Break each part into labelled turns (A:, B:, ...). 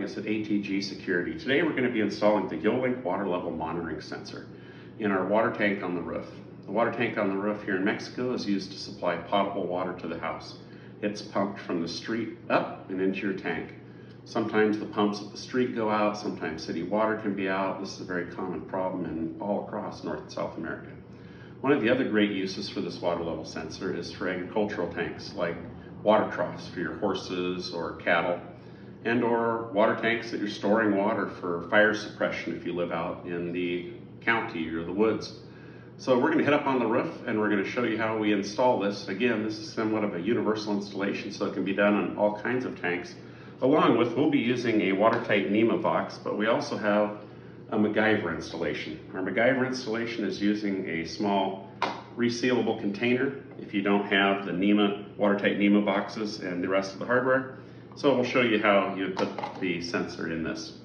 A: us at ATG Security. Today we're going to be installing the YoLink water level monitoring sensor in our water tank on the roof. The water tank on the roof here in Mexico is used to supply potable water to the house. It's pumped from the street up and into your tank. Sometimes the pumps at the street go out, sometimes city water can be out. This is a very common problem all across North and South America. One of the other great uses for this water level sensor is for agricultural tanks, like water troughs for your horses or cattle, and or water tanks that you're storing water for fire suppression if you live out in the county or the woods. So we're going to head up on the roof and we're going to show you how we install this. Again, this is somewhat of a universal installation, so it can be done on all kinds of tanks. Along with, we'll be using a watertight NEMA box, but we also have a MacGyver installation. Our MacGyver installation is using a small resealable container if you don't have the NEMA, watertight NEMA boxes and the rest of the hardware. So we'll show you how you put the sensor in this.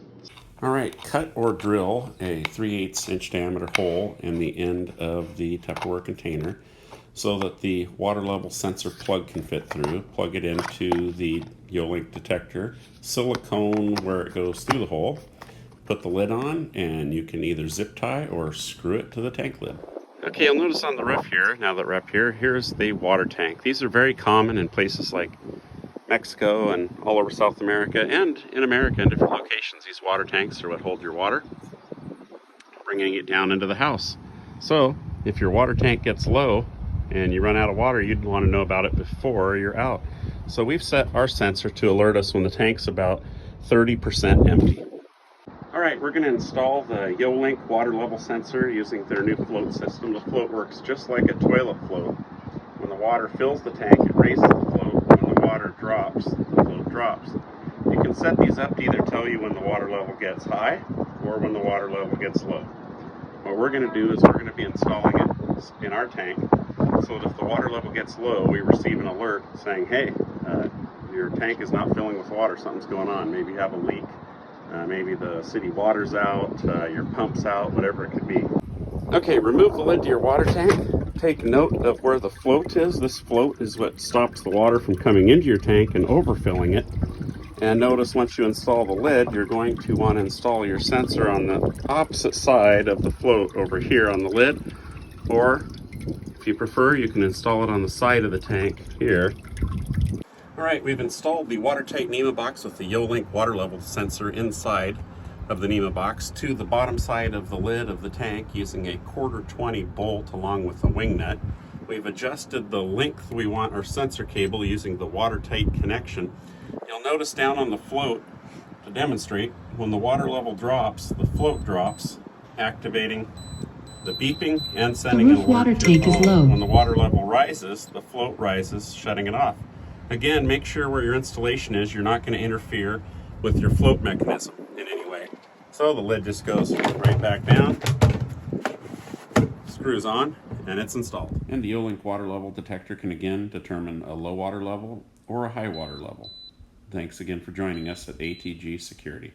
A: All right, cut or drill a 3/8 inch diameter hole in the end of the Tupperware container so that the water level sensor plug can fit through. Plug it into the YoLink detector, silicone where it goes through the hole, put the lid on, and you can either zip tie or screw it to the tank lid. Okay, you'll notice on the roof here, now that we're up here, here's the water tank. These are very common in places like Mexico and all over South America, and in America in different locations. These water tanks are what hold your water, bringing it down into the house. So if your water tank gets low and you run out of water, you'd want to know about it before you're out. So we've set our sensor to alert us when the tank's about 30% empty. All right, we're going to install the YoLink water level sensor using their new float system. The float works just like a toilet float. When the water fills the tank, it raises the float. When the water drops, the float drops. You can set these up to either tell you when the water level gets high or when the water level gets low. What we're going to do is we're going to be installing it in our tank so that if the water level gets low, we receive an alert saying, hey, your tank is not filling with water, something's going on. Maybe you have a leak, maybe the city water's out, your pump's out, whatever it could be. Okay, remove the lid to your water tank. Take note of where the float is. This float is what stops the water from coming into your tank and overfilling it. And notice once you install the lid, you're going to want to install your sensor on the opposite side of the float over here on the lid. Or if you prefer, you can install it on the side of the tank here. All right, we've installed the watertight NEMA box with the YoLink water level sensor inside of the NEMA box to the bottom side of the lid of the tank using a 1/4-20 bolt along with a wing nut. We've adjusted the length we want our sensor cable using the watertight connection. You'll notice down on the float, to demonstrate, when the water level drops, the float drops, activating the beeping and sending an alert.
B: The roof water tank is low.
A: When the water level rises, the float rises, shutting it off. Again, make sure where your installation is, you're not going to interfere with your float mechanism in any way. So the lid just goes right back down, screws on, and it's installed. And the YoLink water level detector can again determine a low water level or a high water level. Thanks again for joining us at ATG Security.